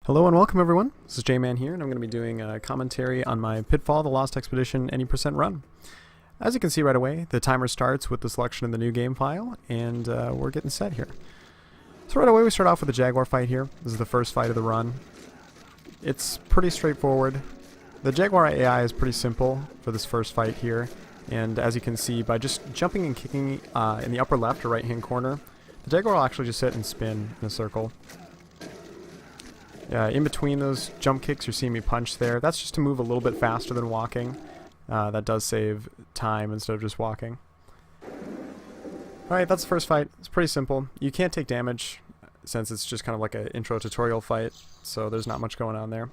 Hello and welcome everyone, this is Jayman here and I'm going to be doing a commentary on my Pitfall, the Lost Expedition any % run. As you can see right away, the timer starts with the selection of the new game file and we're getting set here. So right away we start off with the Jaguar fight here. This is the first fight of the run. It's pretty straightforward. The Jaguar AI is pretty simple for this first fight here, and as you can see by just jumping and kicking in the upper left or right hand corner, the Jaguar will actually just sit and spin in a circle. In between those jump kicks, you're seeing me punch there. That's just to move a little bit faster than walking. That does save time instead of just walking. Alright, that's the first fight. It's pretty simple. You can't take damage since it's just kind of like an intro tutorial fight, so there's not much going on there.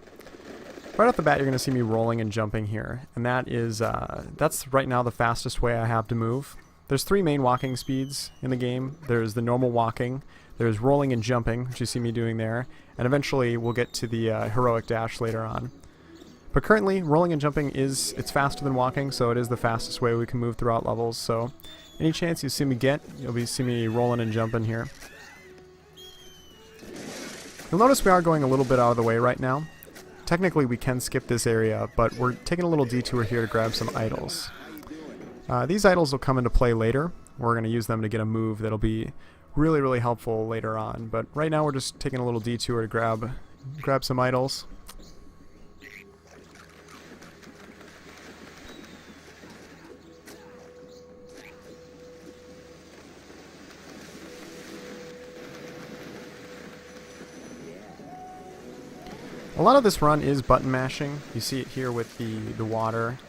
Right off the bat, you're going to see me rolling and jumping here, and that is that's right now the fastest way I have to move. There's three main walking speeds in the game. There's the normal walking, there's rolling and jumping, which you see me doing there, and eventually we'll get to the heroic dash later on. But currently, rolling and jumping it's faster than walking, so it is the fastest way we can move throughout levels. So any chance you see me get, you'll see me rolling and jumping here. You'll notice we are going a little bit out of the way right now. Technically we can skip this area, but we're taking a little detour here to grab some idols. These idols will come into play later. We're going to use them to get a move that'll be really helpful later on, but right now we're just taking a little detour to grab some idols. A lot of this run is button mashing. You see it here with the water.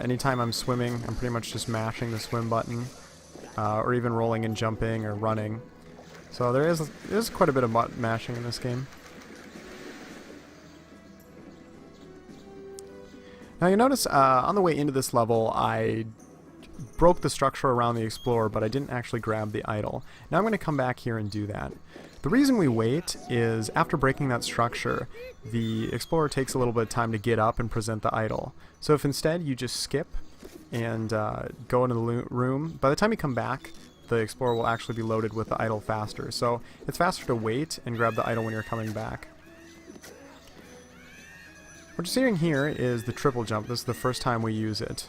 Anytime I'm swimming, I'm pretty much just mashing the swim button, or even rolling and jumping or running. So there's quite a bit of button mashing in this game. Now you notice on the way into this level I broke the structure around the Explorer, but I didn't actually grab the idol. Now I'm going to come back here and do that. The reason we wait is after breaking that structure, the Explorer takes a little bit of time to get up and present the idol. So if instead you just skip and go into the room, by the time you come back, the Explorer will actually be loaded with the idol faster. So it's faster to wait and grab the idol when you're coming back. What you're seeing here is the triple jump. This is the first time we use it.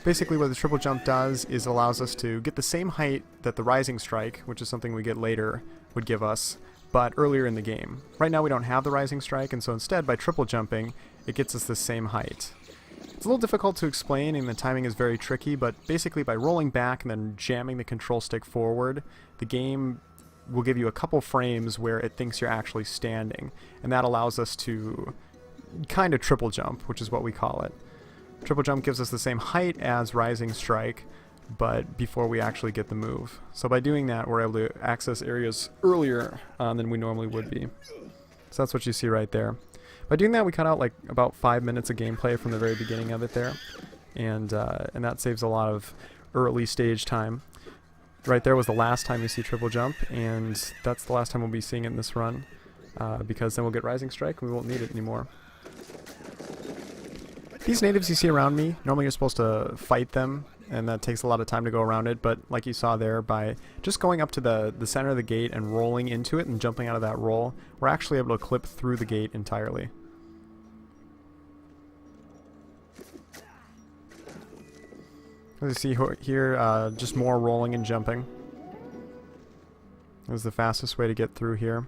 Basically what the triple jump does is allows us to get the same height that the rising strike, which is something we get later, would give us, but earlier in the game. Right now we don't have the rising strike, and so instead by triple jumping it gets us the same height. It's a little difficult to explain and the timing is very tricky, but basically by rolling back and then jamming the control stick forward, the game will give you a couple frames where it thinks you're actually standing, and that allows us to kind of triple jump, which is what we call it. Triple jump gives us the same height as rising strike, but before we actually get the move. So by doing that, we're able to access areas earlier than we normally would be. So that's what you see right there. By doing that, we cut out like about 5 minutes of gameplay from the very beginning of it there, and that saves a lot of early stage time. Right there was the last time you see triple jump, and that's the last time we'll be seeing it in this run, because then we'll get rising strike and we won't need it anymore. These natives you see around me, normally you're supposed to fight them, and that takes a lot of time to go around it, but like you saw there, by just going up to the center of the gate and rolling into it and jumping out of that roll, we're actually able to clip through the gate entirely. As you see here, just more rolling and jumping. This is the fastest way to get through here.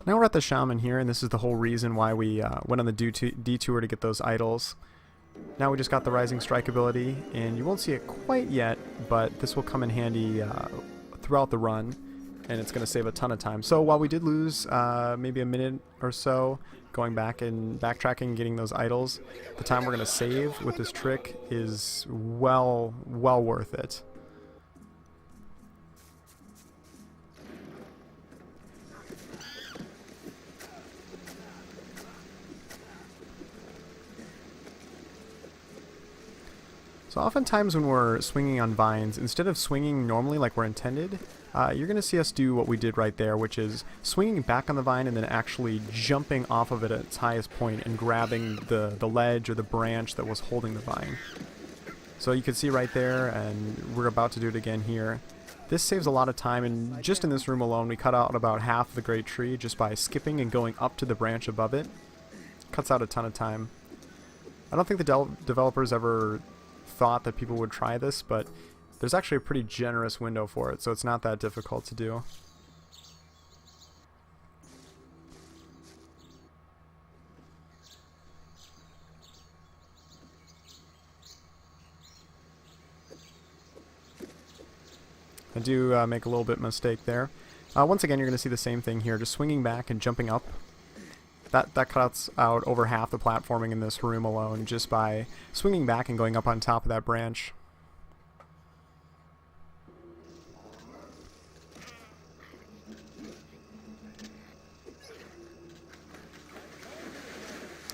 Now we're at the Shaman here, and this is the whole reason why we went on the detour to get those idols. Now we just got the Rising Strike ability, and you won't see it quite yet, but this will come in handy throughout the run, and it's going to save a ton of time. So while we did lose maybe a minute or so going back and backtracking and getting those idols, the time we're going to save with this trick is well worth it. So oftentimes when we're swinging on vines, instead of swinging normally like we're intended, you're going to see us do what we did right there, which is swinging back on the vine and then actually jumping off of it at its highest point and grabbing the ledge or the branch that was holding the vine. So you can see right there, and we're about to do it again here. This saves a lot of time, and just in this room alone we cut out about half the great tree just by skipping and going up to the branch above it. Cuts out a ton of time. I don't think the developers ever thought that people would try this, but there's actually a pretty generous window for it, so it's not that difficult to do. I do make a little bit mistake there. Once again, you're going to see the same thing here, just swinging back and jumping up. That cuts out over half the platforming in this room alone just by swinging back and going up on top of that branch.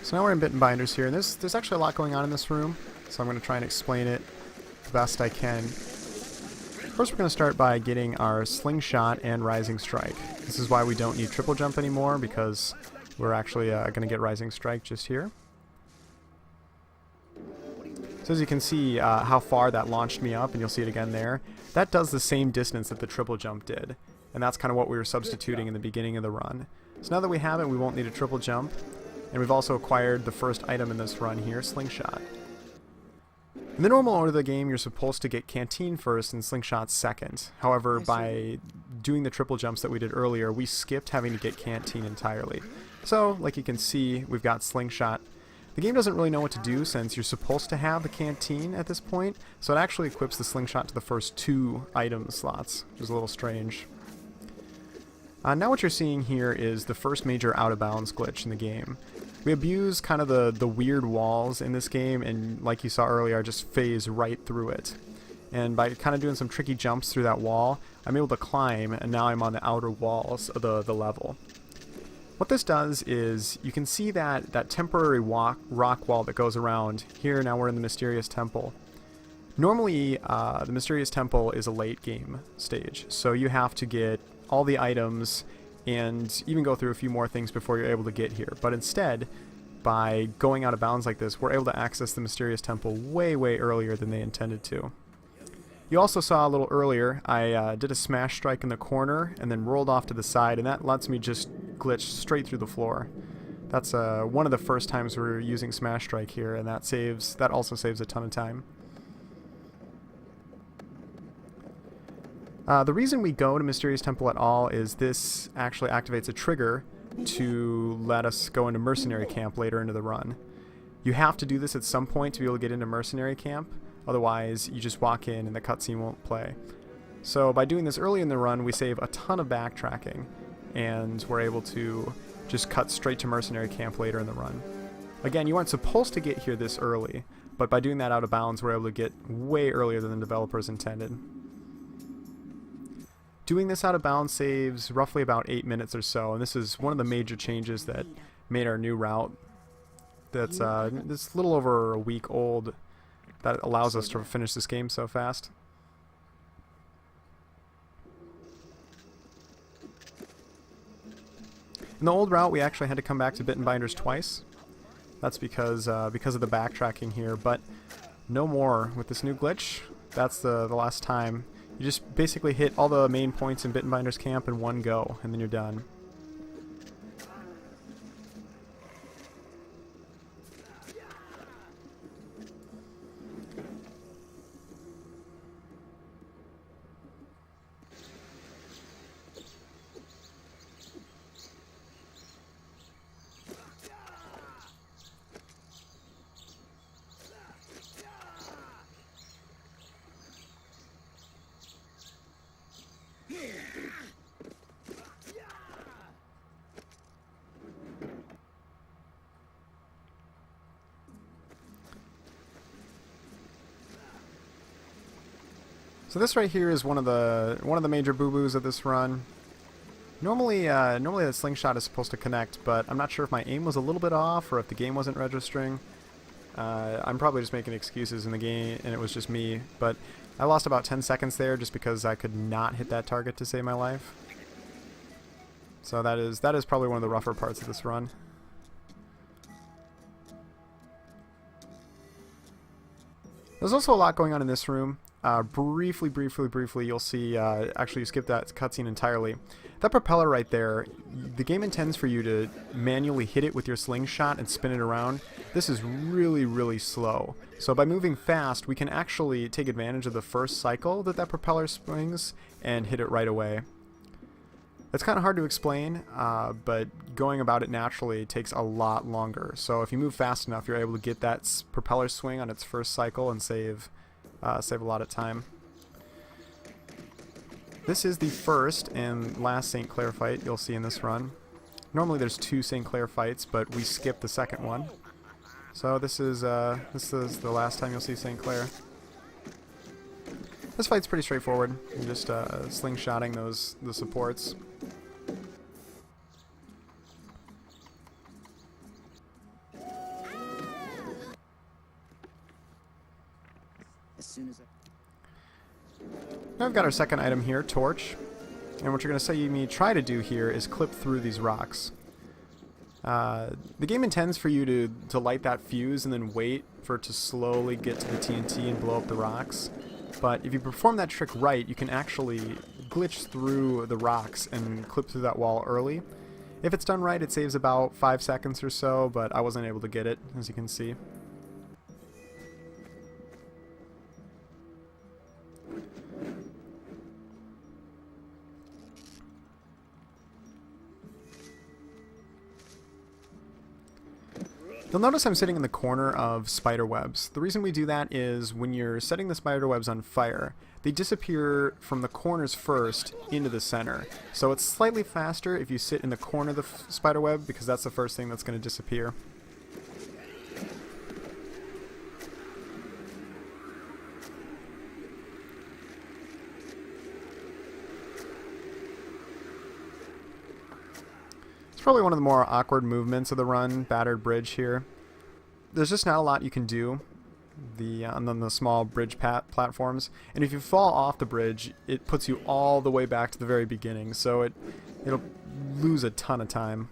So now we're in Bit and Binders here, and there's actually a lot going on in this room, so I'm going to try and explain it the best I can. First, we're going to start by getting our Slingshot and Rising Strike. This is why we don't need Triple Jump anymore, because we're actually going to get Rising Strike just here. So as you can see how far that launched me up, and you'll see it again there, that does the same distance that the Triple Jump did. And that's kind of what we were substituting in the beginning of the run. So now that we have it, we won't need a Triple Jump. And we've also acquired the first item in this run here, Slingshot. In the normal order of the game, you're supposed to get Canteen first and Slingshot second. However, by doing the triple jumps that we did earlier, we skipped having to get Canteen entirely. So, like you can see, we've got Slingshot. The game doesn't really know what to do since you're supposed to have the Canteen at this point, so it actually equips the Slingshot to the first 2 item slots, which is a little strange. Now what you're seeing here is the first major out-of-bounds glitch in the game. We abuse kind of the weird walls in this game, and like you saw earlier, I just phase right through it. And by kind of doing some tricky jumps through that wall, I'm able to climb, and now I'm on the outer walls of the level. What this does is, you can see that temporary rock wall that goes around. Here, now we're in the Mysterious Temple. Normally, the Mysterious Temple is a late game stage, so you have to get all the items and even go through a few more things before you're able to get here. But instead, by going out of bounds like this, we're able to access the Mysterious Temple way earlier than they intended to. You also saw a little earlier, I did a smash strike in the corner and then rolled off to the side, and that lets me just glitch straight through the floor. That's one of the first times we're using smash strike here, and that also saves a ton of time. The reason we go to Mysterious Temple at all is this actually activates a trigger to let us go into Mercenary Camp later into the run. You have to do this at some point to be able to get into Mercenary Camp, otherwise you just walk in and the cutscene won't play. So by doing this early in the run, we save a ton of backtracking, and we're able to just cut straight to Mercenary Camp later in the run. Again, you aren't supposed to get here this early, but by doing that out of bounds, we're able to get way earlier than the developers intended. Doing this out of bounds saves roughly about 8 minutes or so, and this is one of the major changes that made our new route that's a little over a week old that allows us to finish this game so fast. In the old route, we actually had to come back to Bit and Binders twice. That's because of the backtracking here, but no more with this new glitch. That's the last time. You just basically hit all the main points in Bit and Binders Camp in one go, and then you're done. So this right here is one of the major boo-boos of this run. Normally the slingshot is supposed to connect, but I'm not sure if my aim was a little bit off or if the game wasn't registering. I'm probably just making excuses in the game, and it was just me, but I lost about 10 seconds there just because I could not hit that target to save my life. So that is probably one of the rougher parts of this run. There's also a lot going on in this room. Briefly, you'll see, actually you skip that cutscene entirely. That propeller right there, the game intends for you to manually hit it with your slingshot and spin it around. This is really slow. So by moving fast, we can actually take advantage of the first cycle that propeller swings and hit it right away. It's kind of hard to explain, but going about it naturally takes a lot longer. So if you move fast enough, you're able to get that propeller swing on its first cycle and save a lot of time. This is the first and last St. Clair fight you'll see in this run. Normally there's 2 St. Clair fights, but we skipped the second one. So this is the last time you'll see St. Clair. This fight's pretty straightforward. You're just slingshotting the supports. Now we've got our second item here, torch. And what you're going to see me try to do here is clip through these rocks. The game intends for you to light that fuse and then wait for it to slowly get to the TNT and blow up the rocks. But if you perform that trick right, you can actually glitch through the rocks and clip through that wall early. If it's done right, it saves about 5 seconds or so, but I wasn't able to get it, as you can see. You'll notice I'm sitting in the corner of spider webs. The reason we do that is when you're setting the spider webs on fire, they disappear from the corners first into the center. So it's slightly faster if you sit in the corner of the spider web, because that's the first thing that's going to disappear. Probably one of the more awkward movements of the run, battered bridge here. There's just not a lot you can do on the small bridge platforms, and if you fall off the bridge, it puts you all the way back to the very beginning, so it'll lose a ton of time.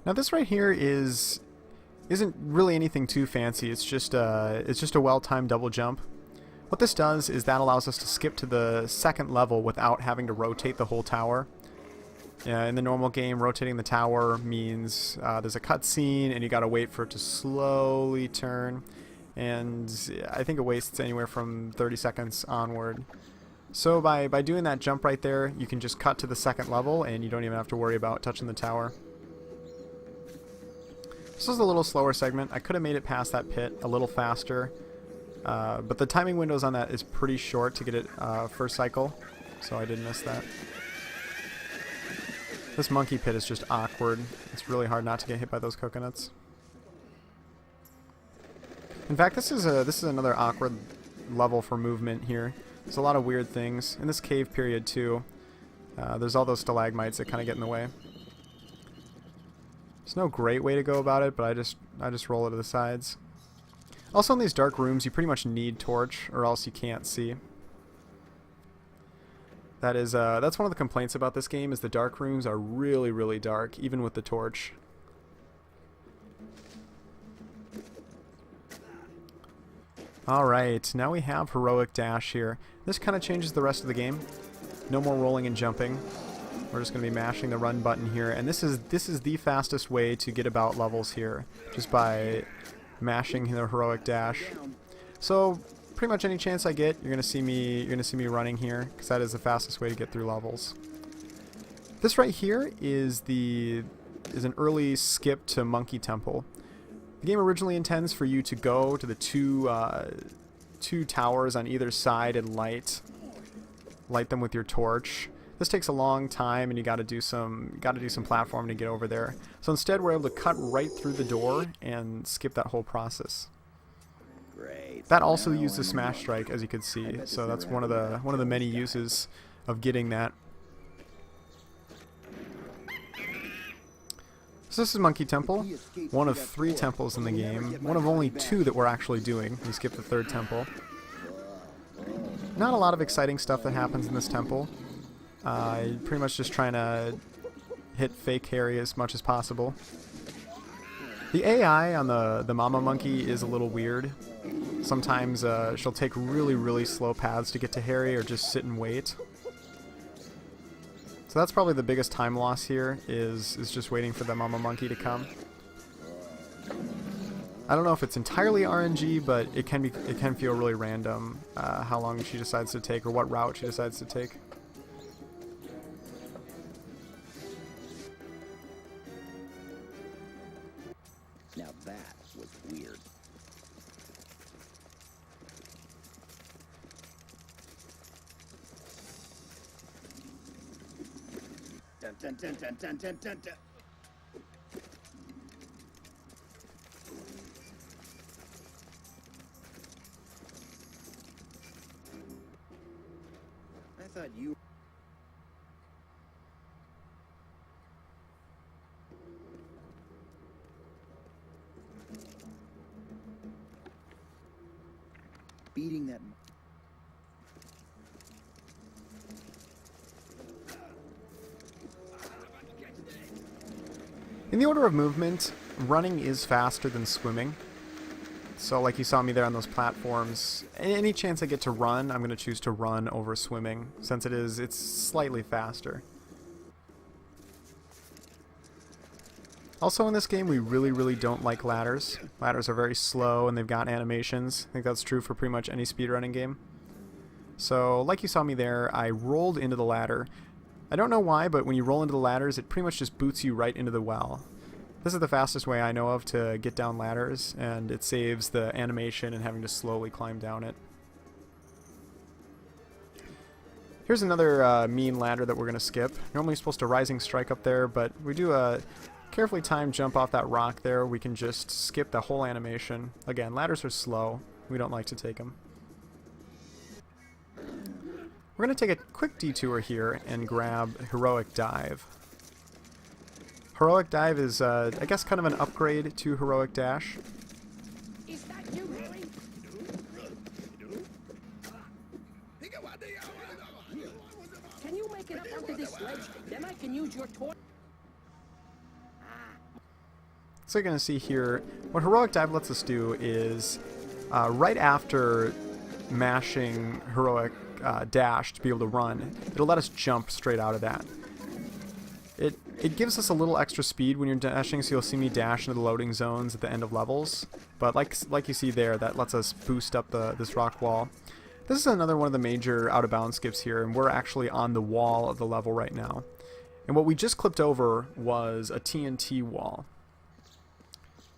Now this right here isn't really anything too fancy. It's just a well-timed double jump. What this does is that allows us to skip to the second level without having to rotate the whole tower. In the normal game, rotating the tower means there's a cutscene and you gotta wait for it to slowly turn, and I think it wastes anywhere from 30 seconds onward. So by doing that jump right there, you can just cut to the second level and you don't even have to worry about touching the tower. This was a little slower segment. I could have made it past that pit a little faster, but the timing windows on that is pretty short to get it first cycle, so I did miss that. This monkey pit is just awkward. It's really hard not to get hit by those coconuts. In fact, this is another awkward level for movement here. There's a lot of weird things in this cave period too. There's all those stalagmites that kind of get in the way. There's no great way to go about it, but I just roll it to the sides. Also, in these dark rooms, you pretty much need torch, or else you can't see. That's one of the complaints about this game, is the dark rooms are really dark, even with the torch. Alright, now we have heroic dash here. This kind of changes the rest of the game. No more rolling and jumping. We're just going to be mashing the run button here, and this is the fastest way to get about levels here, just by mashing the heroic dash. So pretty much any chance I get, you're going to see me running here, because that is the fastest way to get through levels. This right here is the is an early skip to Monkey Temple. The game originally intends for you to go to the two towers on either side and light them with your torch. This takes a long time, and you got to do some platforming to get over there. So instead, we're able to cut right through the door and skip that whole process. Great. That also uses Smash Strike, as you can see. So that's one of the many uses of getting that. So this is Monkey Temple, one of 3 temples in the game, one of only 2 that we're actually doing. We skipped the 3rd temple. Not a lot of exciting stuff that happens in this temple. Pretty much just trying to hit fake Harry as much as possible. The AI on the Mama Monkey is a little weird. Sometimes she'll take really slow paths to get to Harry or just sit and wait. So that's probably the biggest time loss here, is just waiting for the Mama Monkey to come. I don't know if it's entirely RNG, but it can feel really random how long she decides to take or what route she decides to take. Now that was weird. Dun, dun, dun, dun, dun, dun, dun, dun. I thought you... beating that... In the order of movement, running is faster than swimming. So like you saw me there on those platforms, any chance I get to run, I'm going to choose to run over swimming, since it's slightly faster. Also in this game, we really don't like ladders. Ladders are very slow and they've got animations. I think that's true for pretty much any speedrunning game. So like you saw me there, I rolled into the ladder. I don't know why, but when you roll into the ladders, it pretty much just boots you right into the well. This is the fastest way I know of to get down ladders, and it saves the animation and having to slowly climb down it. Here's another mean ladder that we're going to skip. Normally you're supposed to rising strike up there, but we do a carefully timed jump off that rock there. We can just skip the whole animation. Again, ladders are slow. We don't like to take them. We're going to take a quick detour here and grab Heroic Dive. Heroic Dive is, I guess, kind of an upgrade to Heroic Dash. Is that you, Harry? Can you make it up onto this ledge? Then I can use your torch. So you're going to see here, what Heroic Dive lets us do is, right after mashing Heroic Dash to be able to run, it'll let us jump straight out of that. It gives us a little extra speed when you're dashing, so you'll see me dash into the loading zones at the end of levels. But like you see there, that lets us boost up this rock wall. This is another one of the major out-of-bounds skips here, and we're actually on the wall of the level right now. And what we just clipped over was a TNT wall.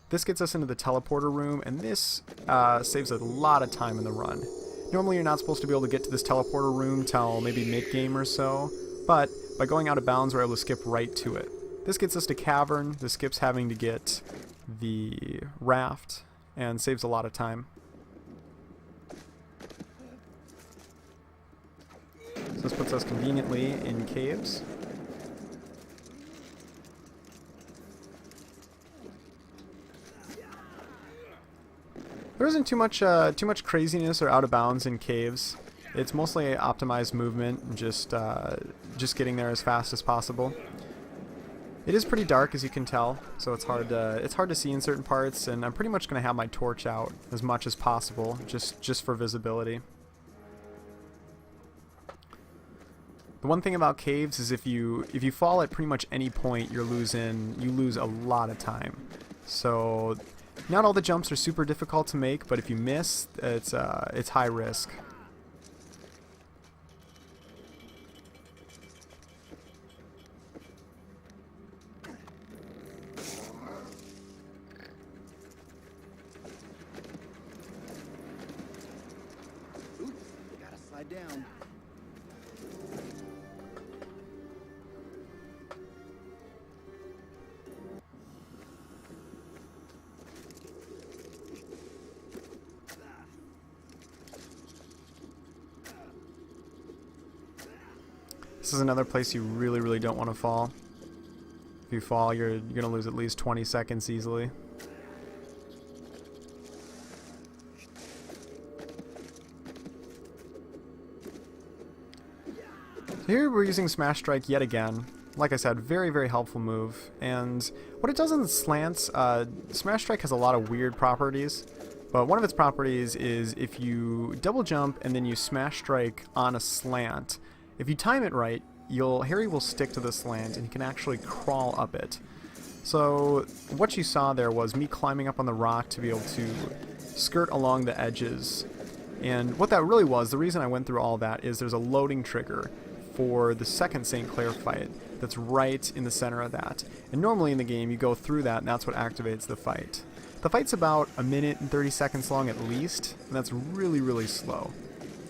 This gets us into the teleporter room, and this saves a lot of time in the run. Normally you're not supposed to be able to get to this teleporter room till maybe mid-game or so, but by going out of bounds we're able to skip right to it. This gets us to Cavern. This skips having to get the raft, and saves a lot of time. So this puts us conveniently in caves. There isn't too much craziness or out of bounds in caves. It's mostly optimized movement, just getting there as fast as possible. It is pretty dark, as you can tell, so it's hard to see in certain parts, and I'm pretty much going to have my torch out as much as possible, just for visibility. The one thing about caves is if you fall at pretty much any point, you lose a lot of time. So not all the jumps are super difficult to make, but if you miss, it's high risk. down. This is another place you really don't want to fall. If you fall, you're gonna lose at least 20 seconds easily. So here we're using Smash Strike yet again. Like I said, very helpful move. And what it does in the slants, Smash Strike has a lot of weird properties. But one of its properties is if you double jump and then you Smash Strike on a slant, if you time it right, Harry will stick to the slant and he can actually crawl up it. So what you saw there was me climbing up on the rock to be able to skirt along the edges. And what that really was, the reason I went through all that is there's a loading trigger for the second St. Clair fight that's right in the center of that. And normally in the game you go through that and that's what activates the fight. The fight's about 1 minute and 30 seconds long at least, and that's really slow.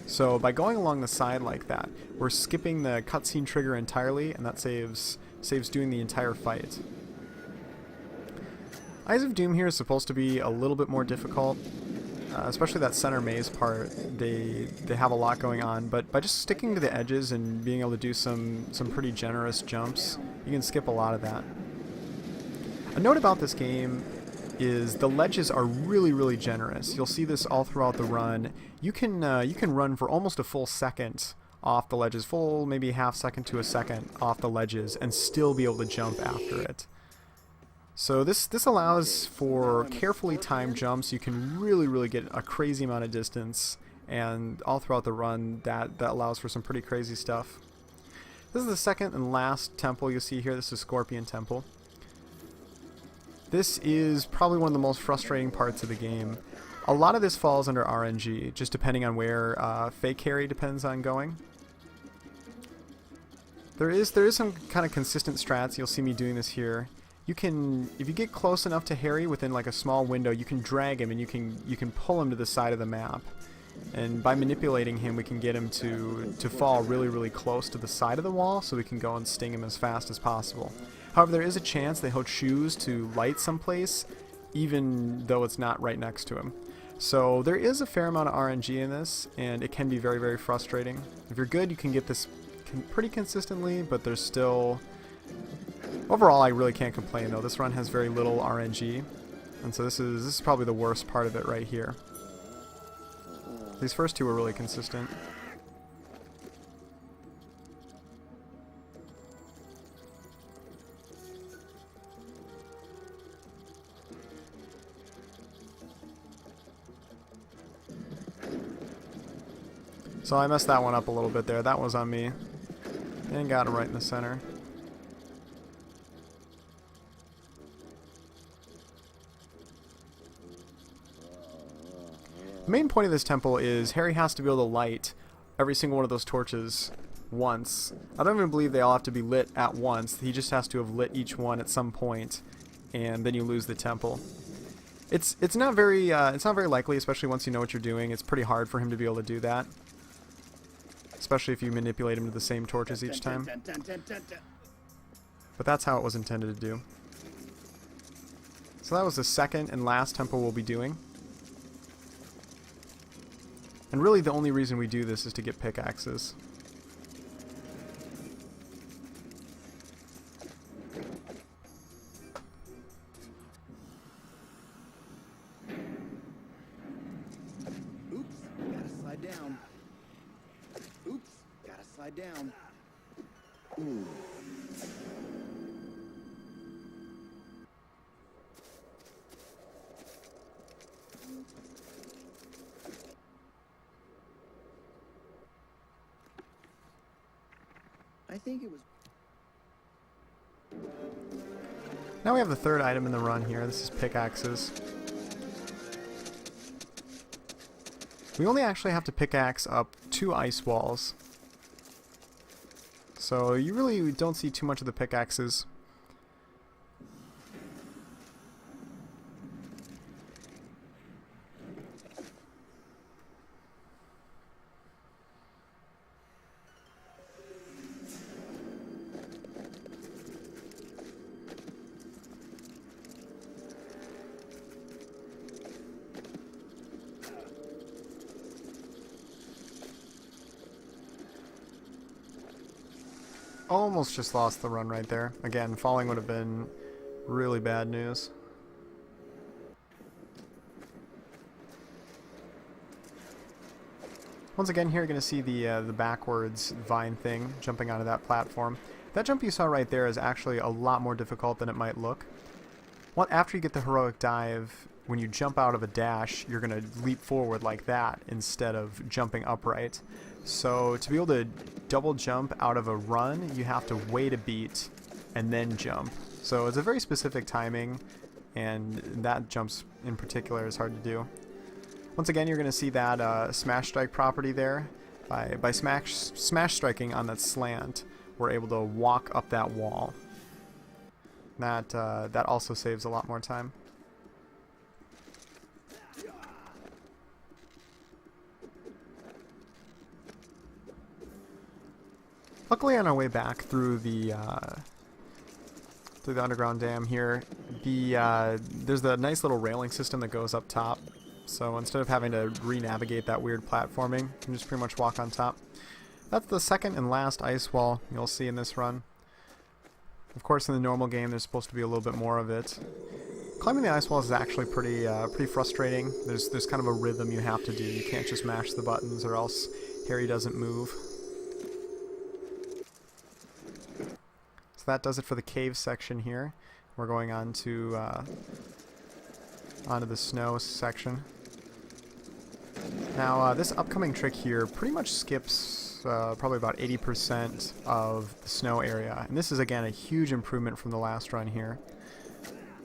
So by going along the side like that, we're skipping the cutscene trigger entirely, and that saves doing the entire fight. Eyes of Doom here is supposed to be a little bit more difficult, especially that center maze part. They have a lot going on, but by just sticking to the edges and being able to do some pretty generous jumps, you can skip a lot of that. A note about this game is the ledges are really generous. You'll see this all throughout the run. You can run for almost a full second off the ledges, full maybe half second to a second off the ledges, and still be able to jump after it. So this allows for carefully timed jumps. You can really get a crazy amount of distance, and all throughout the run that allows for some pretty crazy stuff. This is the second and last temple you'll see here. This is Scorpion Temple. This is probably one of the most frustrating parts of the game. A lot of this falls under RNG, just depending on where fake Harry depends on going. There is some kind of consistent strats. You'll see me doing this here. You can, if you get close enough to Harry within like a small window, you can drag him and you can pull him to the side of the map. And by manipulating him, we can get him to fall really close to the side of the wall, so we can go and sting him as fast as possible. However, there is a chance that he'll choose to light someplace, even though it's not right next to him. So there is a fair amount of RNG in this, and it can be very frustrating. If you're good, you can get this pretty consistently, but there's still... Overall, I really can't complain, though. This run has very little RNG, and so this is probably the worst part of it right here. These first two were really consistent. So I messed that one up a little bit there. That was on me. And got him right in the center. The main point of this temple is Harry has to be able to light every single one of those torches once. I don't even believe they all have to be lit at once. He just has to have lit each one at some point, and then you lose the temple. It's not very likely, especially once you know what you're doing. It's pretty hard for him to be able to do that, especially if you manipulate him to the same torches each time. But that's how it was intended to do. So that was the second and last temple we'll be doing. And really the only reason we do this is to get pickaxes. Oops, gotta slide down. Oops, gotta slide down. Ooh. I think it was... Now we have the third item in the run here. This is pickaxes. We only actually have to pickaxe up 2 ice walls. So you really don't see too much of the pickaxes. Almost just lost the run right there. Again, falling would have been really bad news. Once again, here you're going to see the backwards vine thing jumping onto that platform. That jump you saw right there is actually a lot more difficult than it might look. After you get the heroic dive, when you jump out of a dash, you're going to leap forward like that instead of jumping upright. So to be able to double jump out of a run, you have to wait a beat and then jump. So it's a very specific timing, and that jumps in particular is hard to do. Once again, you're going to see that smash strike property there. By smash striking on that slant, we're able to walk up that wall. That also saves a lot more time. Luckily, on our way back through the underground dam here, there's the nice little railing system that goes up top. So instead of having to re-navigate that weird platforming, you can just pretty much walk on top. That's the second and last ice wall you'll see in this run. Of course, in the normal game, there's supposed to be a little bit more of it. Climbing the ice walls is actually pretty frustrating. There's kind of a rhythm you have to do. You can't just mash the buttons or else Harry doesn't move. So that does it for the cave section here. We're going on to onto the snow section. Now, this upcoming trick here pretty much skips probably about 80% of the snow area. And this is, again, a huge improvement from the last run here.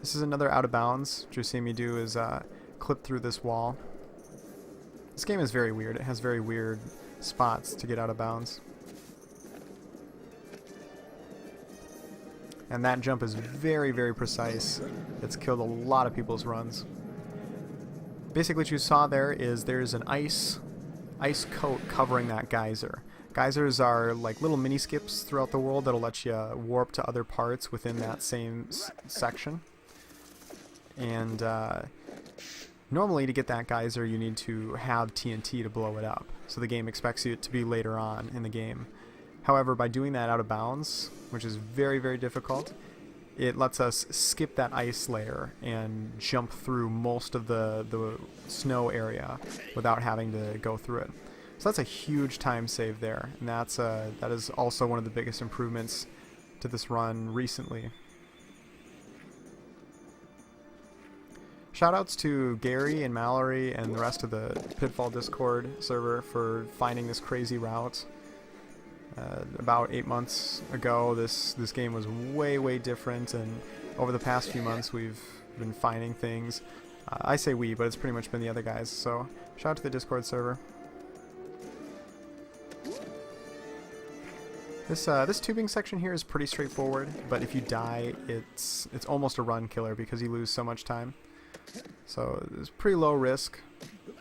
This is another out of bounds. What you're seeing me do is clip through this wall. This game is very weird. It has very weird spots to get out of bounds. And that jump is very, very precise. It's killed a lot of people's runs. Basically what you saw there's an ice coat covering that geyser. Geysers are like little mini skips throughout the world that'll let you warp to other parts within that same section. And normally to get that geyser you need to have TNT to blow it up. So the game expects you to be later on in the game. However, by doing that out of bounds, which is very, very difficult, it lets us skip that ice layer and jump through most of the snow area without having to go through it. So that's a huge time save there, and that is also one of the biggest improvements to this run recently. Shoutouts to Gary and Mallory and the rest of the Pitfall Discord server for finding this crazy route. About 8 months ago, this game was way, way different, and over the past few months we've been finding things. I say we, but it's pretty much been the other guys, so shout out to the Discord server. This tubing section here is pretty straightforward, but if you die, it's almost a run killer because you lose so much time. So it's pretty low risk,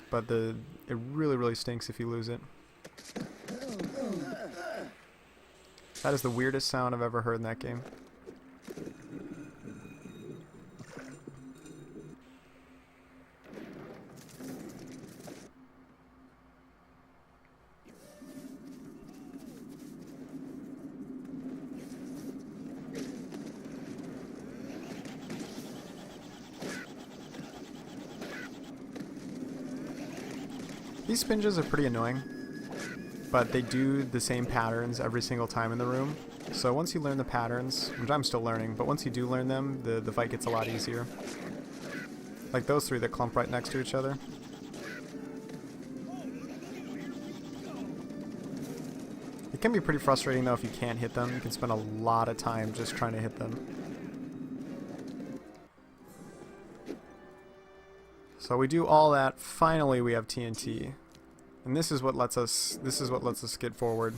but it really, really stinks if you lose it. That is the weirdest sound I've ever heard in that game. These spinges are pretty annoying, but they do the same patterns every single time in the room. So once you learn the patterns, which I'm still learning, but once you do learn them, the fight gets a lot easier. Like those three that clump right next to each other. It can be pretty frustrating though if you can't hit them. You can spend a lot of time just trying to hit them. So we do all that. Finally, we have TNT. And this is what lets us get forward.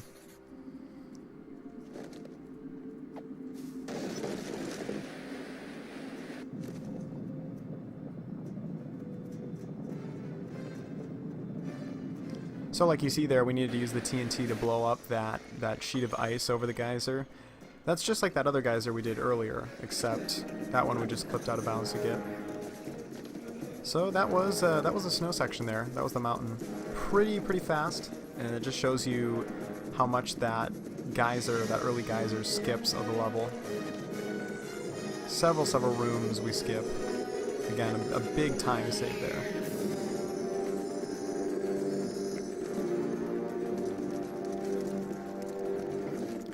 So like you see there, we needed to use the TNT to blow up that sheet of ice over the geyser. That's just like that other geyser we did earlier, except that one we just clipped out of bounds to get. So that was the snow section there. That was the mountain. Pretty fast, and it just shows you how much that geyser, that early geyser skips of the level. Several rooms we skip. Again, a big time save there.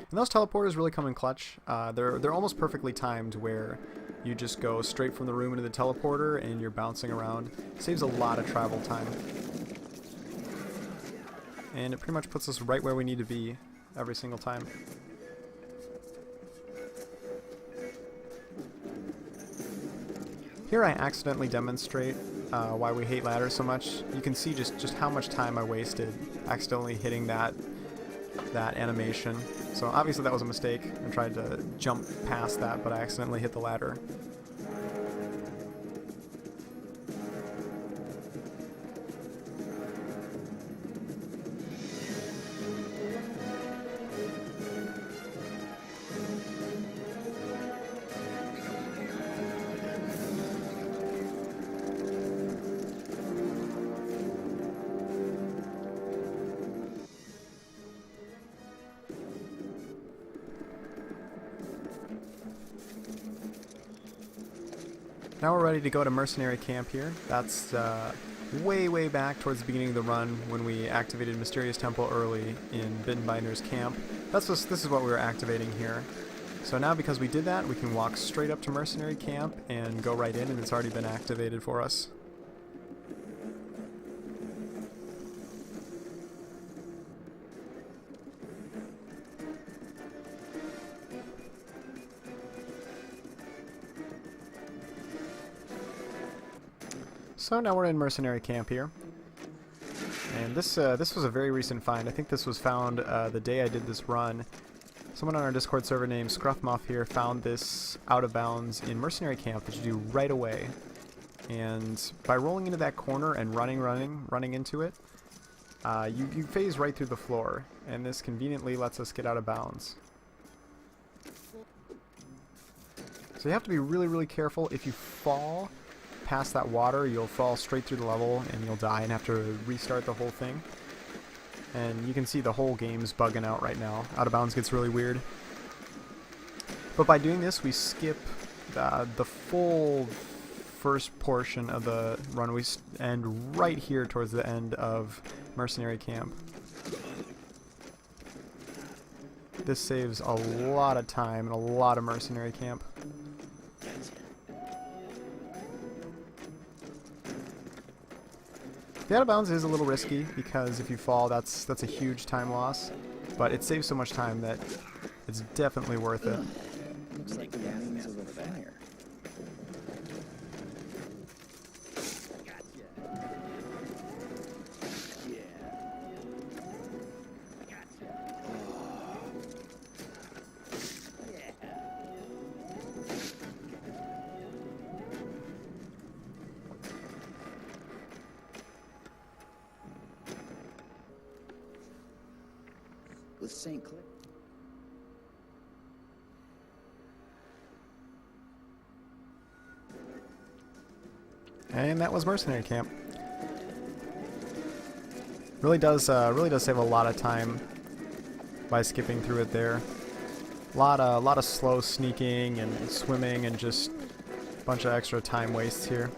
And those teleporters really come in clutch. They're almost perfectly timed where you just go straight from the room into the teleporter and you're bouncing around. Saves a lot of travel time. And it pretty much puts us right where we need to be every single time. Here I accidentally demonstrate why we hate ladders so much. You can see just how much time I wasted accidentally hitting that animation. So obviously that was a mistake. I tried to jump past that, but I accidentally hit the ladder. Now we're ready to go to Mercenary Camp here. That's way back towards the beginning of the run when we activated Mysterious Temple early in Bittenbinder's camp. This is what we were activating here. So now because we did that, we can walk straight up to Mercenary Camp and go right in, and it's already been activated for us. So now we're in Mercenary Camp here, and this was a very recent find. I think this was found the day I did this run. Someone on our Discord server named Scruffmuff here found this out of bounds in Mercenary Camp that you do right away. And by rolling into that corner and running into it, you phase right through the floor, and this conveniently lets us get out of bounds. So you have to be really careful. If you fall past that water, you'll fall straight through the level and you'll die and have to restart the whole thing. And you can see the whole game's bugging out right now. Out of bounds gets really weird. But by doing this, we skip the full first portion of the run. We end right here towards the end of Mercenary Camp. This saves a lot of time and a lot of Mercenary Camp. The out of bounds is a little risky because if you fall, that's a huge time loss, but it saves so much time that it's definitely worth it. Looks like the remains of a fire. With St. Clair. And that was Mercenary Camp. Really does save a lot of time by skipping through it there. A lot of slow sneaking and swimming and just a bunch of extra time wastes here.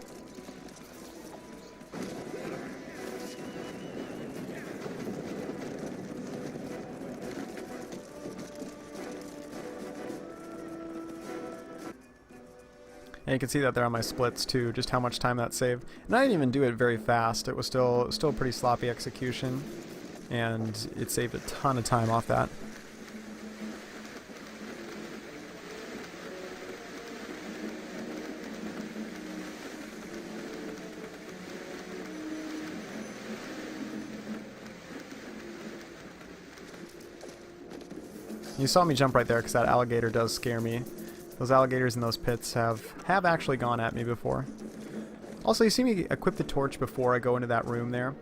And you can see that there on my splits too, just how much time that saved. And I didn't even do it very fast. It was still pretty sloppy execution, and it saved a ton of time off that. You saw me jump right there because that alligator does scare me. Those alligators in those pits have actually gone at me before. Also, you see me equip the torch before I go into that room there.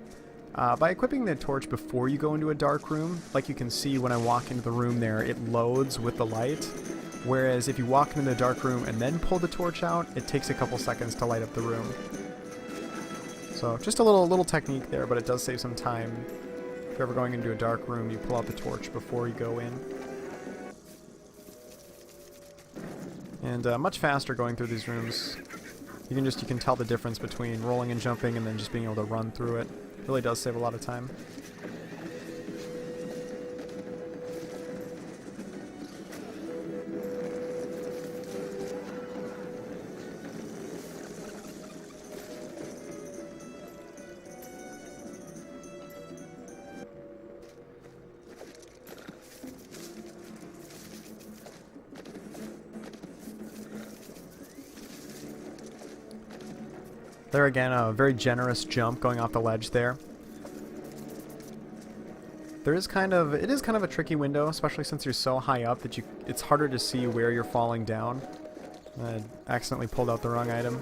By equipping the torch before you go into a dark room, like you can see when I walk into the room there, it loads with the light. Whereas if you walk into the dark room and then pull the torch out, it takes a couple seconds to light up the room. So just a little technique there, but it does save some time. If you're ever going into a dark room, you pull out the torch before you go in. and much faster going through these rooms. You can tell the difference between rolling and jumping and then just being able to run through it. It really does save a lot of time. There again, a very generous jump going off the ledge there. It is kind of a tricky window, especially since you're so high up that it's harder to see where you're falling down. I accidentally pulled out the wrong item.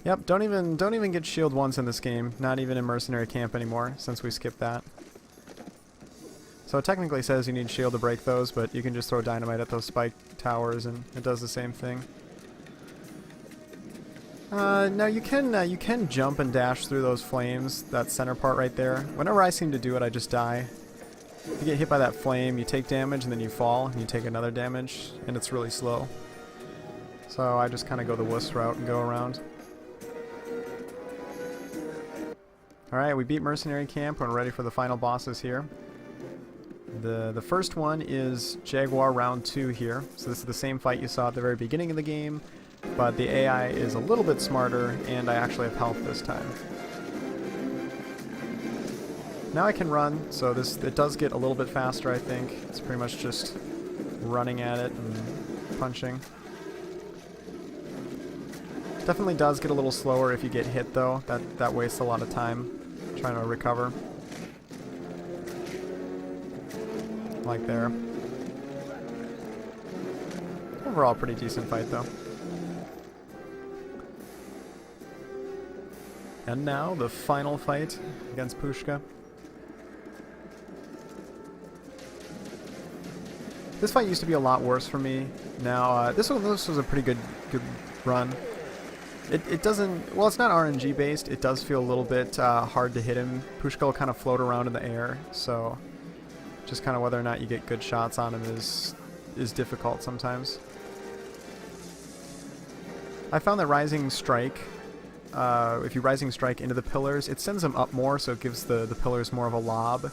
Yep, don't even get shield once in this game, not even in Mercenary Camp anymore, since we skipped that. So it technically says you need shield to break those, but you can just throw dynamite at those spike towers and it does the same thing. No, you can jump and dash through those flames, that center part right there. Whenever I seem to do it, I just die. You get hit by that flame, you take damage, and then you fall, and you take another damage, and it's really slow. So I just kind of go the wuss route and go around. Alright, we beat Mercenary Camp. We're ready for the final bosses here. The first one is Jaguar Round 2 here. So this is the same fight you saw at the very beginning of the game, but the AI is a little bit smarter, and I actually have health this time. Now I can run, so it does get a little bit faster, I think. It's pretty much just running at it and punching. Definitely does get a little slower if you get hit, though. That wastes a lot of time trying to recover. Like there. Overall, pretty decent fight, though. And now, the final fight against Pushka. This fight used to be a lot worse for me. Now, this was a pretty good run. It doesn't... Well, it's not RNG based. It does feel a little bit hard to hit him. Pushka will kind of float around in the air, so... Just kind of whether or not you get good shots on him is difficult sometimes. I found that Rising Strike, if you Rising Strike into the pillars, it sends them up more, so it gives the pillars more of a lob,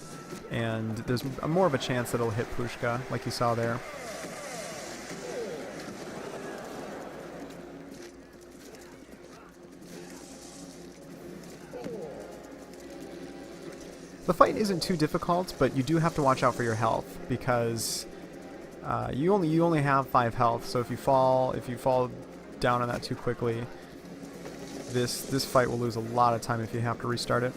and there's more of a chance that it'll hit Pushka, like you saw there. The fight isn't too difficult, but you do have to watch out for your health, because you only have 5 health. So if you fall down on that too quickly, this fight will lose a lot of time if you have to restart it.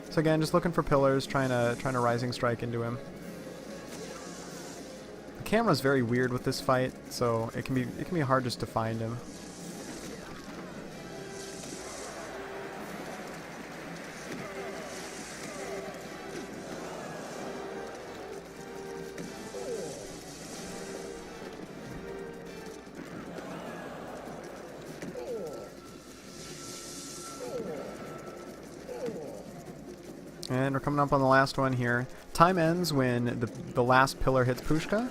So again, just looking for pillars, trying to Rising Strike into him. The camera's very weird with this fight, so it can be hard just to find him. And we're coming up on the last one here. Time ends when the last pillar hits Pushka,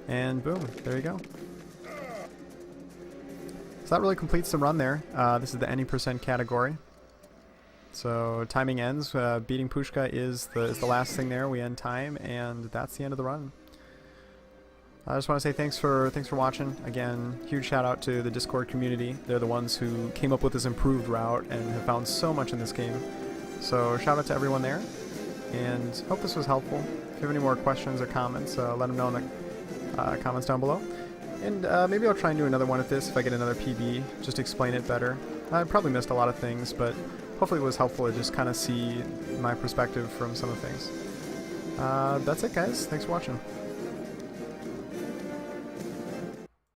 and boom, there you go. So that really completes the run there. This is the any % category. So timing ends. Beating Pushka is the last thing there. We end time, and that's the end of the run. I just want to say thanks for watching. Again, huge shout out to the Discord community. They're the ones who came up with this improved route and have found so much in this game. So shout out to everyone there, and hope this was helpful. If you have any more questions or comments, let them know in the comments down below. And maybe I'll try and do another one at this if I get another PB, just explain it better. I probably missed a lot of things, but hopefully it was helpful to just kind of see my perspective from some of the things. That's it, guys. Thanks for watching.